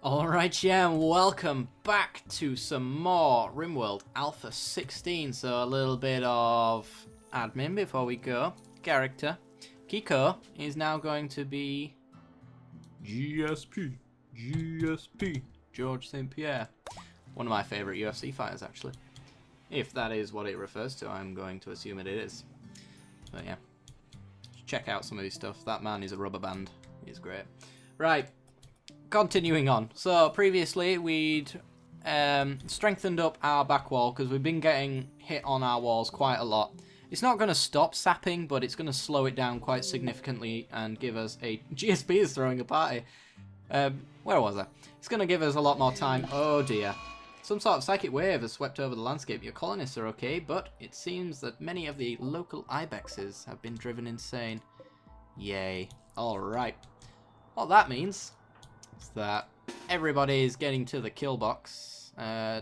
Alright, yeah, and welcome back to some more Rimworld Alpha 16. So a little bit of admin before we go. Character. Kiko is now going to be GSP. George St. Pierre. One of my favourite UFC fighters, actually. If that is what it refers to, I'm going to assume it is. But yeah. Check out some of his stuff. That man is a rubber band. He's great. Right. Continuing on. So previously we'd strengthened up our back wall because we've been getting hit on our walls quite a lot. It's not going to stop sapping, but it's going to slow it down quite significantly and give us a... GSP is throwing a party. Where was I? It's going to give us a lot more time. Oh dear. Some sort of psychic wave has swept over the landscape. Your colonists are okay, but it seems that many of the local ibexes have been driven insane. Yay. Alright. What that means is that everybody is getting to the kill box.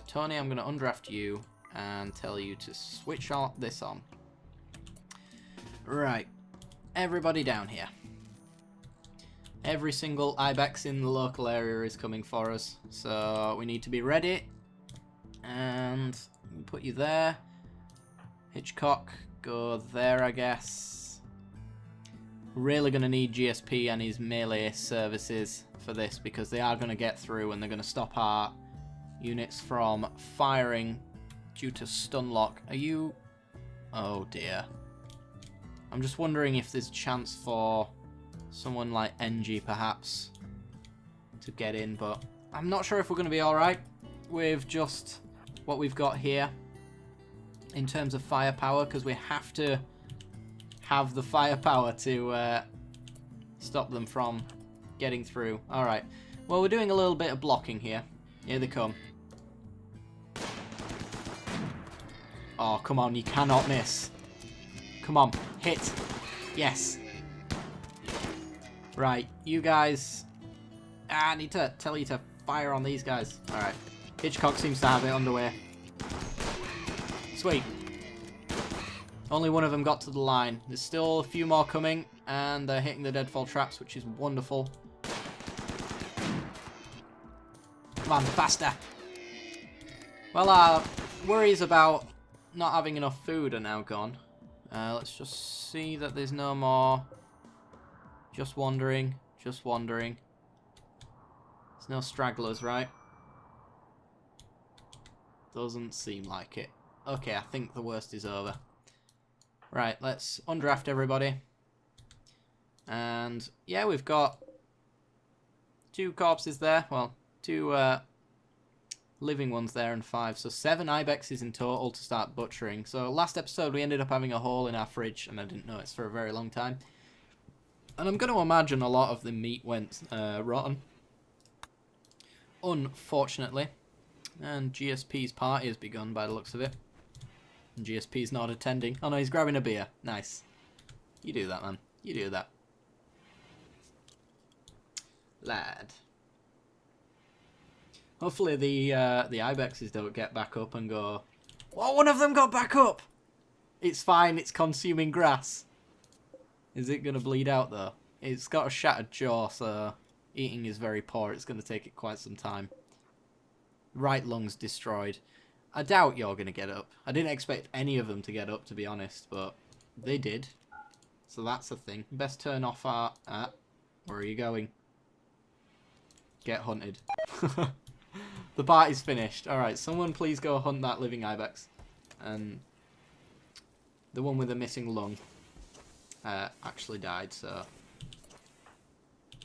Tony, I'm going to undraft you and tell you to switch this on. Right. Everybody down here. Every single ibex in the local area is coming for us. So we need to be ready. And we'll put you there. Hitchcock, go there, I guess. Really going to need GSP and his melee services for this because they are going to get through and they're going to stop our units from firing due to stun lock. Are you... Oh dear. I'm just wondering if there's a chance for someone like NG perhaps to get in, but I'm not sure if we're going to be alright with just what we've got here in terms of firepower, because we have to have the firepower to stop them from getting through. Alright, well, we're doing a little bit of blocking here. Here they come. Oh, come on, you cannot miss. Come on, hit. Yes. Right, you guys... I need to tell you to fire on these guys. Alright. Hitchcock seems to have it underway. Sweet. Only one of them got to the line. There's still a few more coming, and they're hitting the deadfall traps, which is wonderful. Come on, faster. Well, our worries about not having enough food are now gone. Let's just see that there's no more. Just wandering. Just wandering. There's no stragglers, right? Doesn't seem like it. Okay, I think the worst is over. Right, let's undraft everybody. And yeah, we've got 2 corpses there. Well, 2 living ones there and 5. So 7 ibexes in total to start butchering. So last episode we ended up having a hole in our fridge and I didn't notice for a very long time. And I'm going to imagine a lot of the meat went rotten. Unfortunately. And GSP's party has begun by the looks of it. And GSP's not attending. Oh no, he's grabbing a beer. Nice. You do that, man. You do that. Lad. Hopefully the ibexes don't get back up and go, "Oh, one of them got back up!" It's fine, it's consuming grass. Is it going to bleed out though? It's got a shattered jaw, so eating is very poor. It's going to take it quite some time. Right lung's destroyed. I doubt you're going to get up. I didn't expect any of them to get up, to be honest, but they did. So that's a thing. Best turn off our... where are you going? Get hunted. The party's finished. Alright, someone please go hunt that living ibex. And the one with the missing lung actually died, so...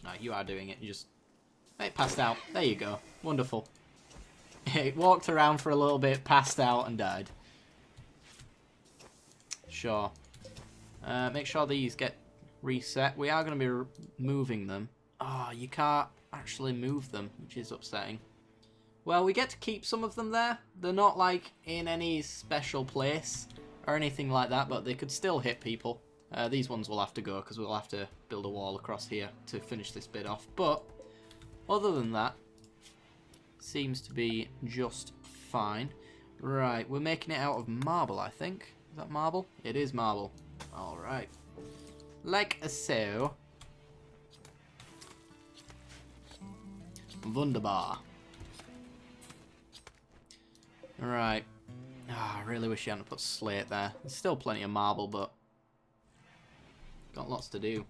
No, you are doing it. You just... It passed out. There you go. Wonderful. It walked around for a little bit, passed out, and died. Sure. Make sure these get reset. We are going to be moving them. Oh, you can't actually move them, which is upsetting. Well, we get to keep some of them there. They're not, like, in any special place or anything like that, but they could still hit people. These ones will have to go, because we'll have to build a wall across here to finish this bit off. But, other than that, seems to be just fine. Right, we're making it out of marble, I think. Is that marble? It is marble. Alright. Like so. Wunderbar. Alright. I really wish you hadn't put slate there. There's still plenty of marble, but got lots to do.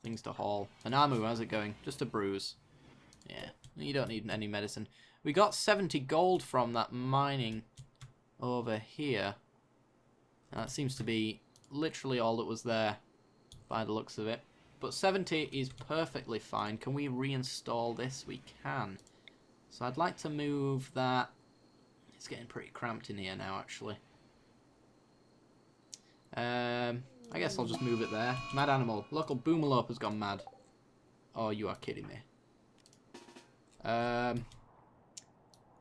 Things to haul. Anamu, how's it going? Just a bruise. Yeah, you don't need any medicine. We got 70 gold from that mining over here. That seems to be literally all that was there by the looks of it. But 70 is perfectly fine. Can we reinstall this? We can. So I'd like to move that. It's getting pretty cramped in here now, actually. I guess I'll just move it there. Mad animal. Local boomalope has gone mad. Oh, you are kidding me.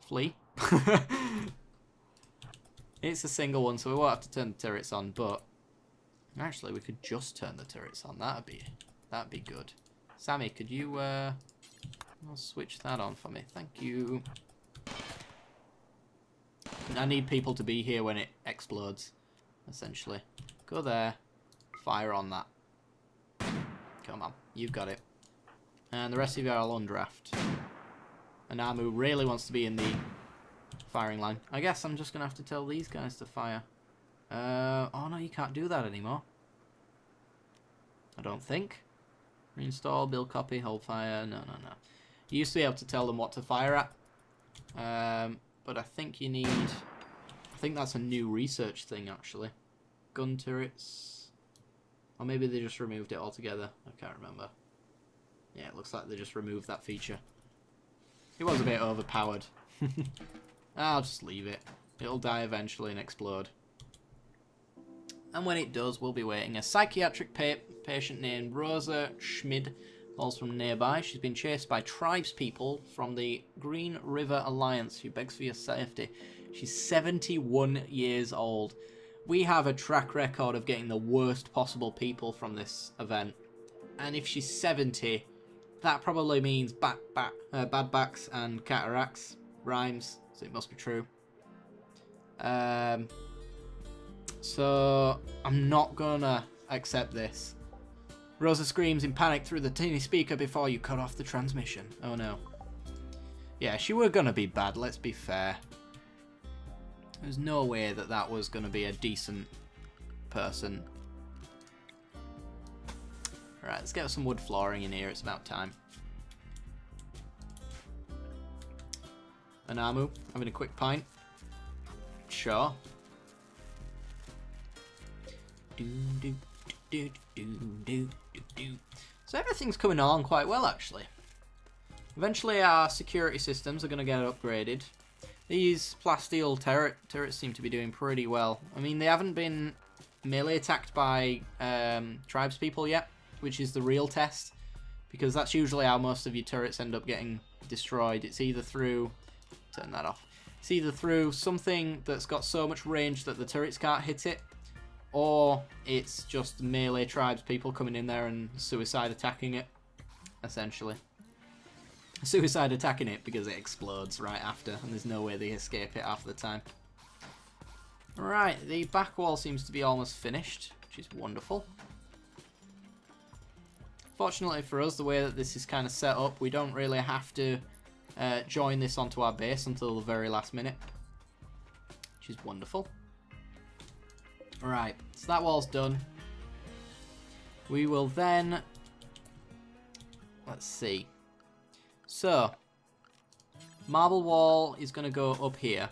Flee. It's a single one, so we won't have to turn the turrets on, but actually we could just turn the turrets on. That'd be good. Sammy, could you I'll switch that on for me. Thank you. I need people to be here when it explodes, essentially. Go there. Fire on that. Come on, you've got it. And the rest of you are all on draft. Anamu really wants to be in the firing line. I guess I'm just going to have to tell these guys to fire. Oh no, you can't do that anymore. I don't think. Reinstall, build copy, hold fire. No. You used to be able to tell them what to fire at. But I think you need... I think that's a new research thing, actually. Gun turrets... Or maybe they just removed it altogether. I can't remember. Yeah, it looks like they just removed that feature. It was a bit overpowered. I'll just leave it. It'll die eventually and explode. And when it does, we'll be waiting. A psychiatric patient named Rosa Schmid calls from nearby. She's been chased by tribespeople from the Green River Alliance who begs for your safety. She's 71 years old. We have a track record of getting the worst possible people from this event. And if she's 70, that probably means bad backs and cataracts. Rhymes, so it must be true. So I'm not gonna accept this. Rosa screams in panic through the tiny speaker before you cut off the transmission. Oh no. Yeah, she were gonna be bad, let's be fair. There's no way that that was gonna be a decent person. Alright, let's get some wood flooring in here, it's about time. Anamu, having a quick pint. Sure. So everything's coming along quite well, actually. Eventually our security systems are going to get upgraded. These plasteel turrets seem to be doing pretty well. I mean, they haven't been melee attacked by tribespeople yet, which is the real test, because that's usually how most of your turrets end up getting destroyed. It's either through... Turn that off. It's either through something that's got so much range that the turrets can't hit it, or it's just melee tribespeople coming in there and suicide attacking it, essentially. Suicide attacking it because it explodes right after, and there's no way they escape it half the time. Right, the back wall seems to be almost finished, which is wonderful. Fortunately for us, the way that this is kind of set up, we don't really have to join this onto our base until the very last minute, which is wonderful. Right, so that wall's done. We will then... Let's see. So, marble wall is going to go up here.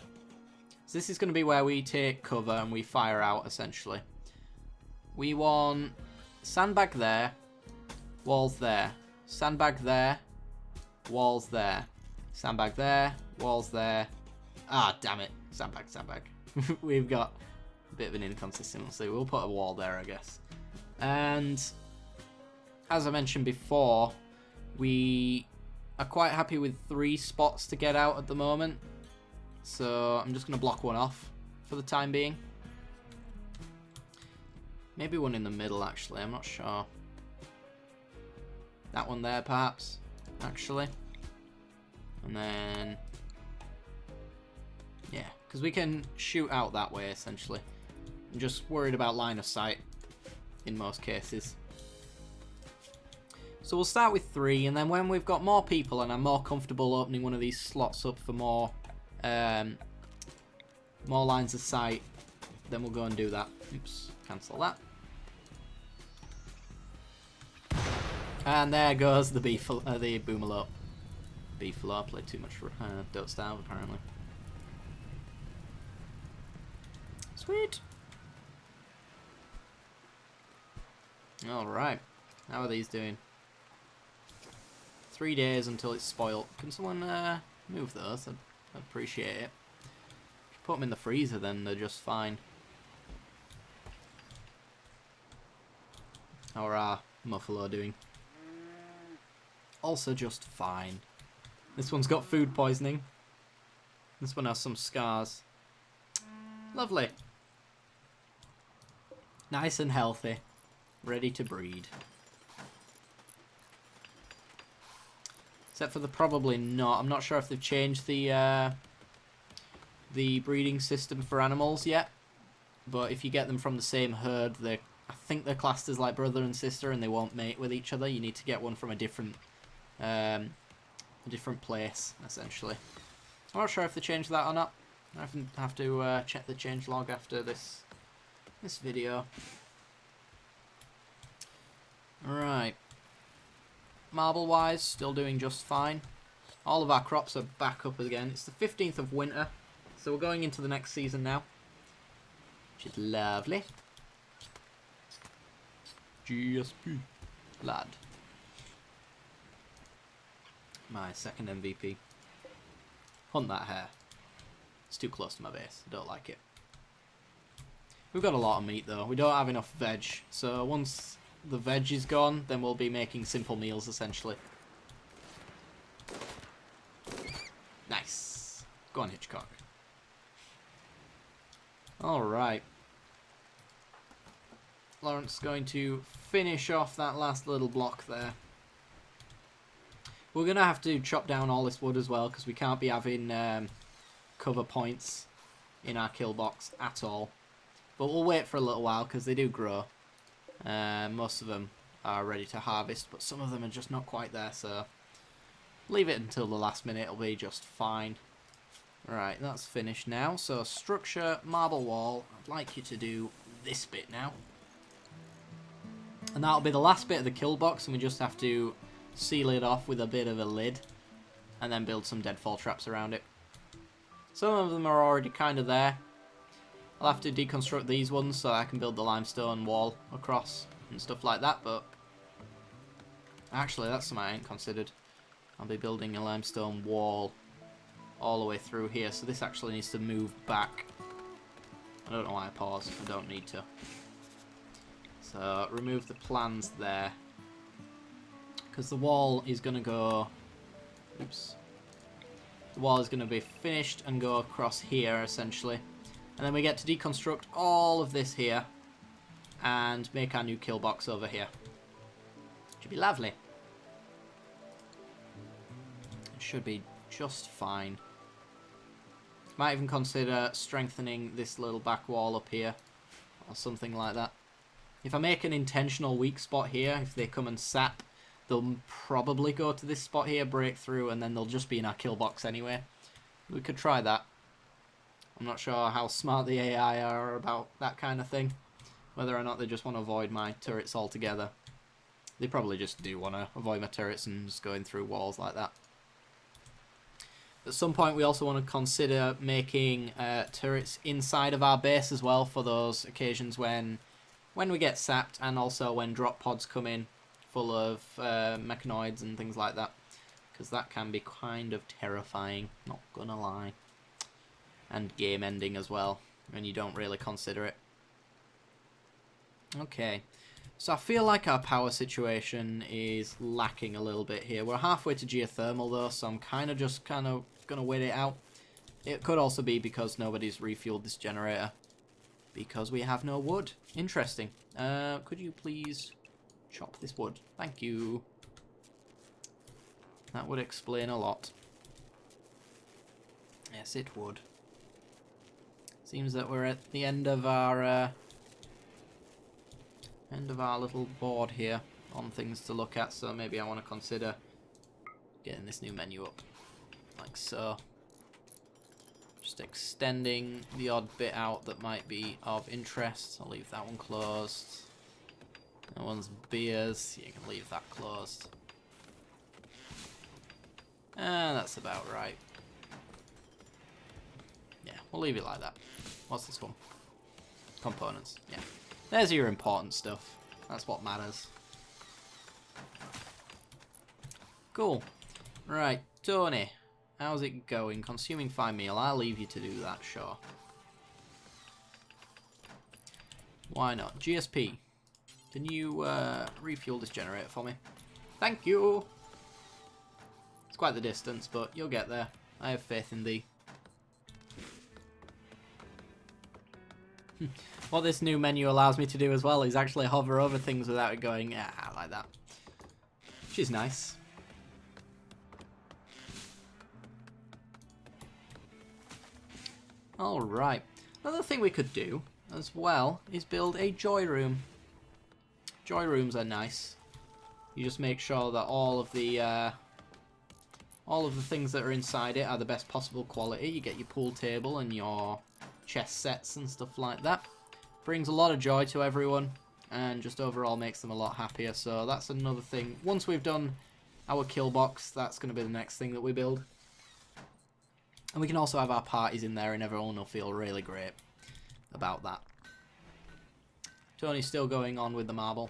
So this is going to be where we take cover and we fire out, essentially. We want sandbag there, walls there, sandbag there, walls there, sandbag there, walls there. Ah, damn it. Sandbag. We've got a bit of an inconsistency. We'll put a wall there, I guess. And as I mentioned before, we are quite happy with 3 spots to get out at the moment. So I'm just going to block one off for the time being. Maybe one in the middle, actually. I'm not sure. That one there, perhaps, actually. And then... yeah, because we can shoot out that way, essentially. I'm just worried about line of sight in most cases. So we'll start with 3, and then when we've got more people and I'm more comfortable opening one of these slots up for more lines of sight, then we'll go and do that. Oops, cancel that. And there goes the Boomalop. Beefalo played too much for Don't Starve apparently. Sweet. Alright. How are these doing? 3 days until it's spoiled. Can someone move those? I'd appreciate it. If you put them in the freezer, then they're just fine. How are our Muffalo doing? Also just fine. This one's got food poisoning. This one has some scars. Lovely. Nice and healthy. Ready to breed. Except for the probably not. I'm not sure if they've changed the breeding system for animals yet. But if you get them from the same herd, I think they're classed as like brother and sister, and they won't mate with each other. You need to get one from a different place, essentially. I'm not sure if they changed that or not. I have to check the change log after this video. Right. Marble-wise, still doing just fine. All of our crops are back up again. It's the 15th of winter, so we're going into the next season now, which is lovely. GSP. Lad. My second MVP. Hunt that hare. It's too close to my base. I don't like it. We've got a lot of meat though. We don't have enough veg. So once the veg is gone, then we'll be making simple meals essentially. Nice. Go on, Hitchcock. Alright. Lawrence is going to finish off that last little block there. We're going to have to chop down all this wood as well, because we can't be having cover points in our kill box at all. But we'll wait for a little while, because they do grow. Most of them are ready to harvest, but some of them are just not quite there, so leave it until the last minute, it'll be just fine. Right, that's finished now. So structure, marble wall, I'd like you to do this bit now. And that'll be the last bit of the kill box, and we just have to seal it off with a bit of a lid, and then build some deadfall traps around it. Some of them are already kind of there. I'll have to deconstruct these ones so I can build the limestone wall across and stuff like that, but actually that's something I ain't considered. I'll be building a limestone wall all the way through here, so this actually needs to move back. I don't know why I paused, I don't need to. So remove the plans there, because the wall is going to go, oops, the wall is going to be finished and go across here essentially, and then we get to deconstruct all of this here and make our new kill box over here. Should be lovely. It should be just fine. Might even consider strengthening this little back wall up here or something like that. If I make an intentional weak spot here, if they come and sap, they'll probably go to this spot here, break through, and then they'll just be in our kill box anyway. We could try that. I'm not sure how smart the AI are about that kind of thing. Whether or not they just want to avoid my turrets altogether. They probably just do want to avoid my turrets and just going through walls like that. At some point we also want to consider making turrets inside of our base as well, for those occasions when we get sapped, and also when drop pods come in full of mechanoids and things like that, because that can be kind of terrifying, not gonna lie, and game ending as well when you don't really consider it. Okay, so I feel like our power situation is lacking a little bit here. We're halfway to geothermal though, so I'm kind of gonna wait it out. It could also be because nobody's refueled this generator, because we have no wood. Interesting. Could you please chop this wood? Thank you. That would explain a lot. Yes, it would. Seems that we're at the end of our little board here. on things to look at, so maybe I want to consider getting this new menu up, like so. Just extending the odd bit out that might be of interest. I'll leave that one closed. That one's beers. You can leave that closed. And that's about right. Yeah, we'll leave it like that. What's this one? Components. Yeah. There's your important stuff. That's what matters. Cool. Right, Tony. How's it going? Consuming 5 meal. I'll leave you to do that, sure. Why not? GSP. Can you refuel this generator for me? Thank you! It's quite the distance, but you'll get there. I have faith in thee. What this new menu allows me to do as well is actually hover over things without it going, ah, like that. Which is nice. Alright. Another thing we could do as well is build a joy room. Joy rooms are nice. You just make sure that all of the things that are inside it are the best possible quality. You get your pool table and your chess sets and stuff like that. Brings a lot of joy to everyone and just overall makes them a lot happier. So that's another thing. Once we've done our kill box, that's going to be the next thing that we build. And we can also have our parties in there and everyone will feel really great about that. Tony's still going on with the marble.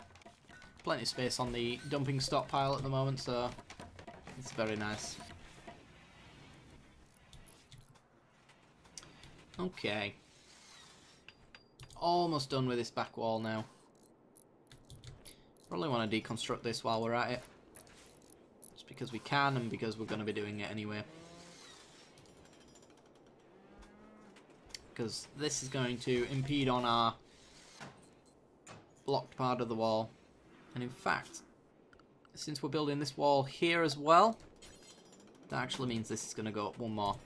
Plenty of space on the dumping stockpile at the moment, so it's very nice. Okay. Almost done with this back wall now. Probably want to deconstruct this while we're at it. Just because we can and because we're going to be doing it anyway. Because this is going to impede on our blocked part of the wall. And in fact, since we're building this wall here as well, that actually means this is going to go up one more.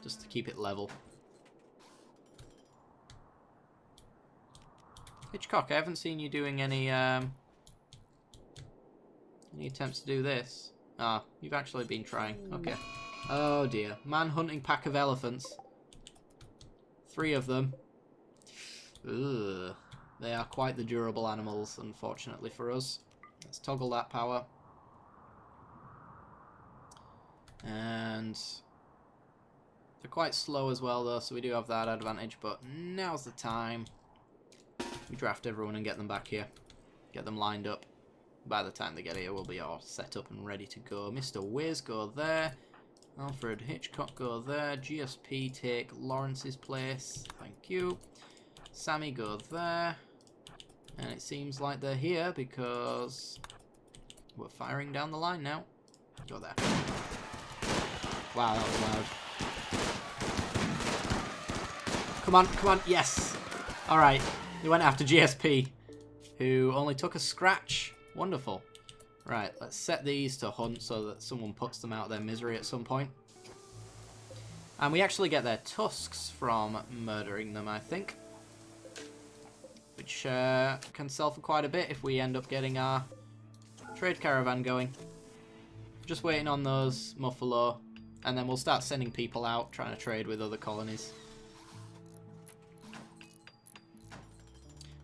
Just to keep it level. Hitchcock, I haven't seen you doing any attempts to do this. Ah, you've actually been trying. Okay. Oh dear. Man-hunting pack of elephants. 3 of them. Ugh. They are quite the durable animals, unfortunately for us. Let's toggle that power. And they're quite slow as well though, so we do have that advantage, but now's the time. We draft everyone and get them back here. Get them lined up. By the time they get here, we'll be all set up and ready to go. Mr. Wiz, go there. Alfred Hitchcock, go there. GSP, take Lawrence's place. Thank you. Sammy, go there. And it seems like they're here because we're firing down the line now. Go there. Wow, that was loud. Come on, come on, yes! Alright, we went after GSP, who only took a scratch. Wonderful. Right, let's set these to hunt so that someone puts them out of their misery at some point. And we actually get their tusks from murdering them, I think. Which can sell for quite a bit if we end up getting our trade caravan going. Just waiting on those Muffalo, and then we'll start sending people out trying to trade with other colonies.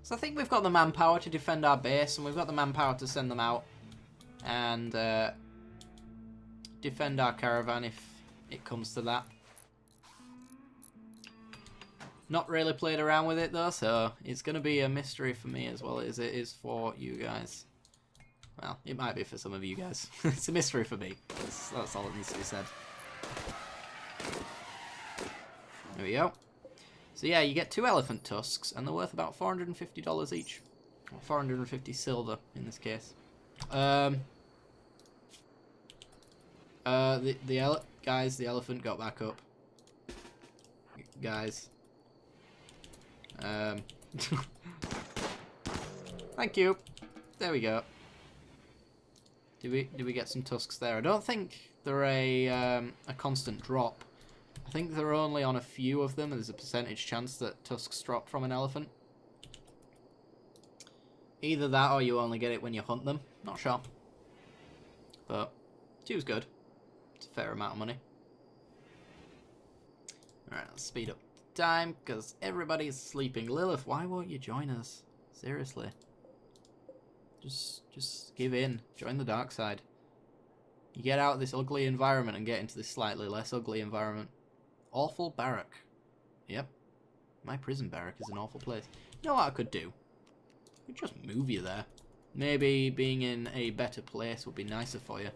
So I think we've got the manpower to defend our base, and we've got the manpower to send them out and defend our caravan if it comes to that. Not really played around with it though, so it's going to be a mystery for me as well as it is for you guys. Well, it might be for some of you guys. It's a mystery for me. That's all that needs to be said. There we go. So yeah, you get 2 elephant tusks, and they're worth about $450 each. Or 450 silver in this case. Guys, the elephant got back up. Guys. Thank you. There we go. Did we get some tusks there? I don't think they're a constant drop. I think they're only on a few of them, and there's a percentage chance that tusks drop from an elephant. Either that or you only get it when you hunt them. Not sure. But 2's good. It's a fair amount of money. Alright, let's speed up the time because everybody's sleeping. Lilith, why won't you join us? Seriously. Just give in. Join the dark side. You get out of this ugly environment and get into this slightly less ugly environment. Awful barrack. Yep. My prison barrack is an awful place. You know what I could do? I could just move you there. Maybe being in a better place would be nicer for you.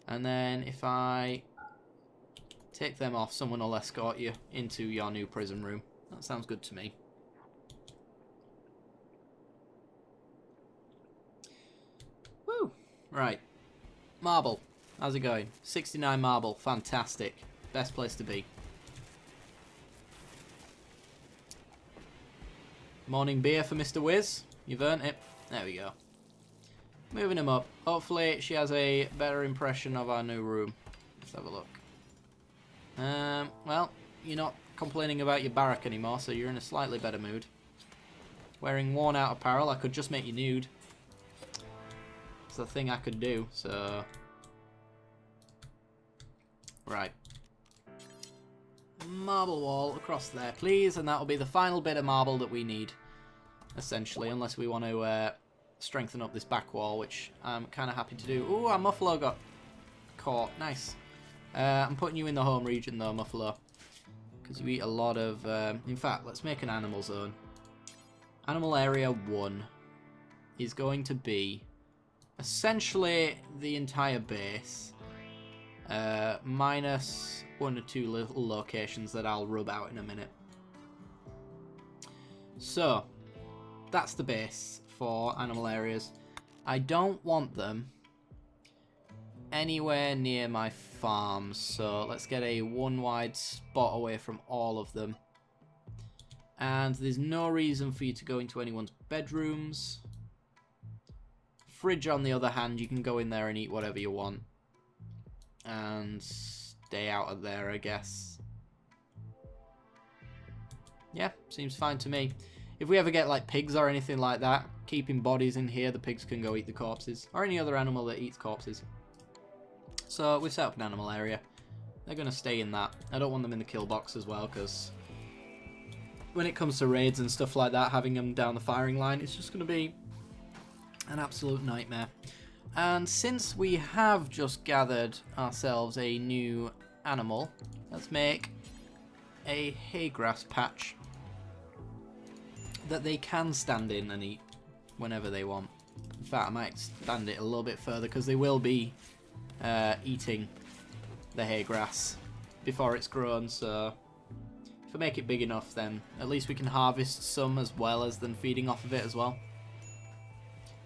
And then if I take them off, someone will escort you into your new prison room. That sounds good to me. Woo! Right. Marble. How's it going? 69 marble. Fantastic. Best place to be. Morning beer for Mr. Wiz. You've earned it. There we go. Moving him up. Hopefully she has a better impression of our new room. Let's have a look. Well, you're not complaining about your barrack anymore, so you're in a slightly better mood. Wearing worn out apparel, I could just make you nude. It's a thing I could do, so... Right. Marble wall across there, please, and that'll be the final bit of marble that we need, essentially, unless we want to strengthen up this back wall, which I'm kind of happy to do. Ooh, our Muffalo got caught. Nice. I'm putting you in the home region, though, Muffalo, because you eat a lot of... in fact, let's make an animal zone. Animal area 1 is going to be essentially the entire base, minus 1 or 2 little locations that I'll rub out in a minute. So, that's the base for animal areas. I don't want them anywhere near my farms, so let's get a 1 wide spot away from all of them. And there's no reason for you to go into anyone's bedrooms. Fridge, on the other hand, you can go in there and eat whatever you want. And stay out of there, I guess. Yeah, seems fine to me. If we ever get like pigs or anything like that, keeping bodies in here, the pigs can go eat the corpses. Or any other animal that eats corpses. So we've set up an animal area. They're going to stay in that. I don't want them in the kill box as well, because when it comes to raids and stuff like that, having them down the firing line, it's just going to be an absolute nightmare. And since we have just gathered ourselves a new animal, let's make a hay grass patch that they can stand in and eat whenever they want. In fact, I might expand it a little bit further because they will be eating the hay grass before it's grown, so if I make it big enough, then at least we can harvest some as well as then feeding off of it as well.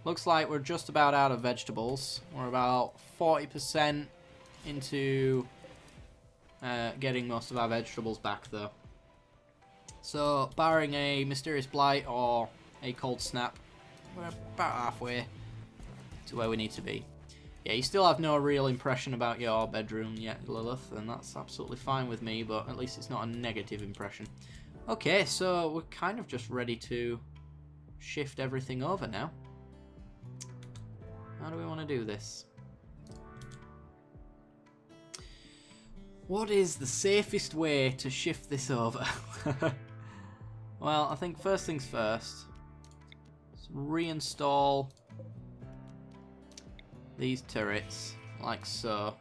Looks like we're just about out of vegetables. We're about 40% into getting most of our vegetables back, though. So, barring a mysterious blight or a cold snap, we're about halfway to where we need to be. Yeah, you still have no real impression about your bedroom yet, Lilith, and that's absolutely fine with me, but at least it's not a negative impression. Okay, so we're kind of just ready to shift everything over now. How do we want to do this? What is the safest way to shift this over? Well, I think first things first. Let's reinstall these turrets, like so.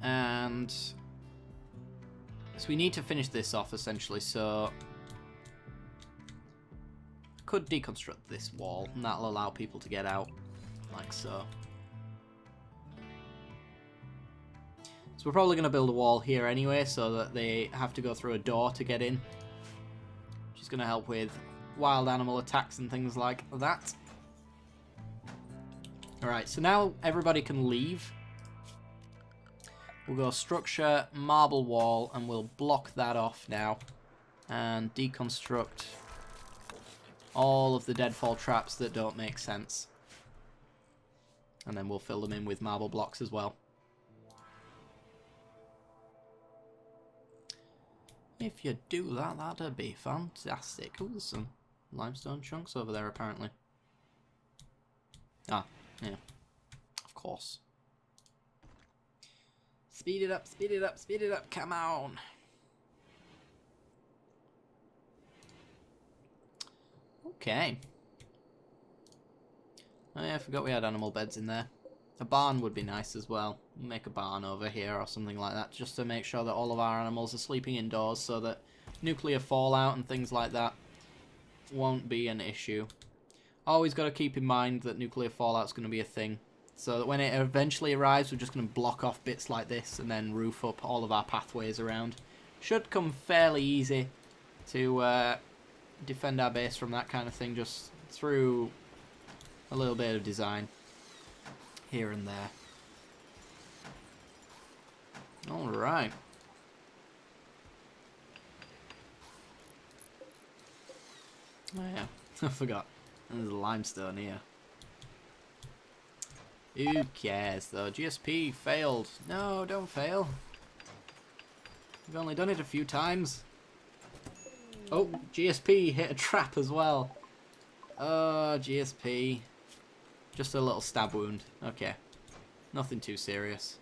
And so we need to finish this off, essentially, so could deconstruct this wall, and that'll allow people to get out, like so. So we're probably going to build a wall here anyway, so that they have to go through a door to get in, which is going to help with wild animal attacks and things like that. Alright, so now everybody can leave. We'll go structure, marble wall, and we'll block that off now, and deconstruct all of the deadfall traps that don't make sense. And then we'll fill them in with marble blocks as well. If you do that, that'd be fantastic. Oh, there's some limestone chunks over there, apparently. Ah, yeah. Of course. Speed it up, speed it up, speed it up. Come on. Okay. Oh yeah, I forgot we had animal beds in there. A barn would be nice as well. Make a barn over here or something like that, just to make sure that all of our animals are sleeping indoors so that nuclear fallout and things like that won't be an issue. Always got to keep in mind that nuclear fallout's going to be a thing. So that when it eventually arrives, we're just going to block off bits like this and then roof up all of our pathways around. Should come fairly easy to defend our base from that kind of thing, just through a little bit of design here and there. Alright. Oh yeah, I forgot. There's limestone here. Who cares though? GSP failed. No, don't fail. We've only done it a few times. Oh, GSP hit a trap as well. Oh, GSP. Just a little stab wound. Okay. Nothing too serious.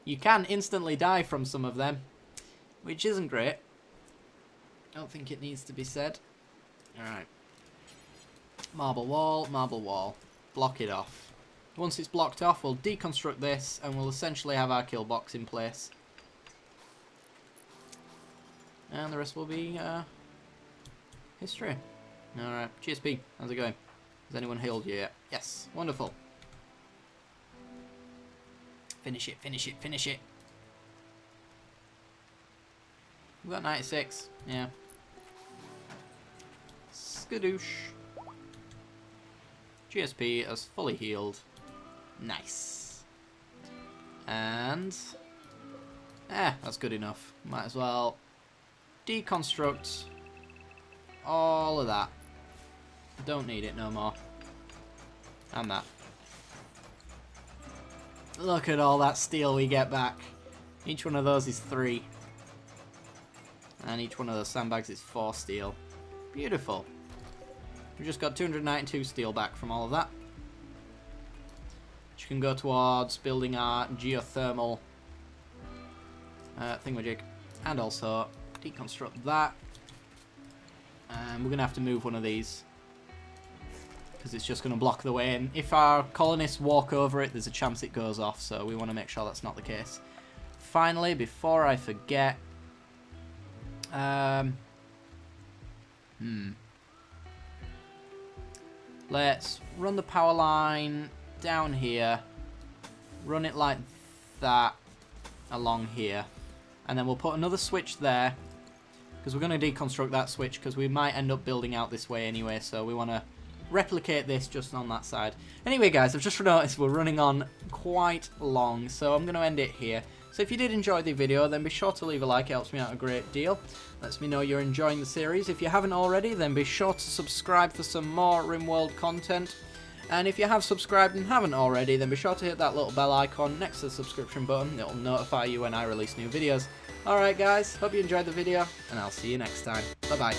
You can instantly die from some of them, which isn't great. I don't think it needs to be said. Alright. Marble wall, marble wall. Block it off. Once it's blocked off, we'll deconstruct this and we'll essentially have our kill box in place. And the rest will be history. Alright, GSP, how's it going? Has anyone healed you yet? Yes, wonderful. Finish it, finish it, finish it. We've got 96, yeah. Skadoosh. GSP has fully healed. Nice. And that's good enough. Might as well deconstruct all of that. Don't need it no more. And that. Look at all that steel we get back. Each one of those is 3. And each one of those sandbags is 4 steel. Beautiful. We just got 292 steel back from all of that. Which can go towards building our geothermal thingamajig. And also deconstruct that. And we're going to have to move one of these, because it's just going to block the way. And if our colonists walk over it, there's a chance it goes off. So we want to make sure that's not the case. Finally, before I forget... Let's run the power line down here, run it like that along here, and then we'll put another switch there, because we're going to deconstruct that switch, because we might end up building out this way anyway, so we want to replicate this just on that side. Anyway guys, I've just noticed we're running on quite long, so I'm going to end it here. So if you did enjoy the video, then be sure to leave a like, it helps me out a great deal. Lets me know you're enjoying the series. If you haven't already, then be sure to subscribe for some more Rimworld content. And if you have subscribed and haven't already, then be sure to hit that little bell icon next to the subscription button. It'll notify you when I release new videos. Alright guys, hope you enjoyed the video, and I'll see you next time. Bye bye.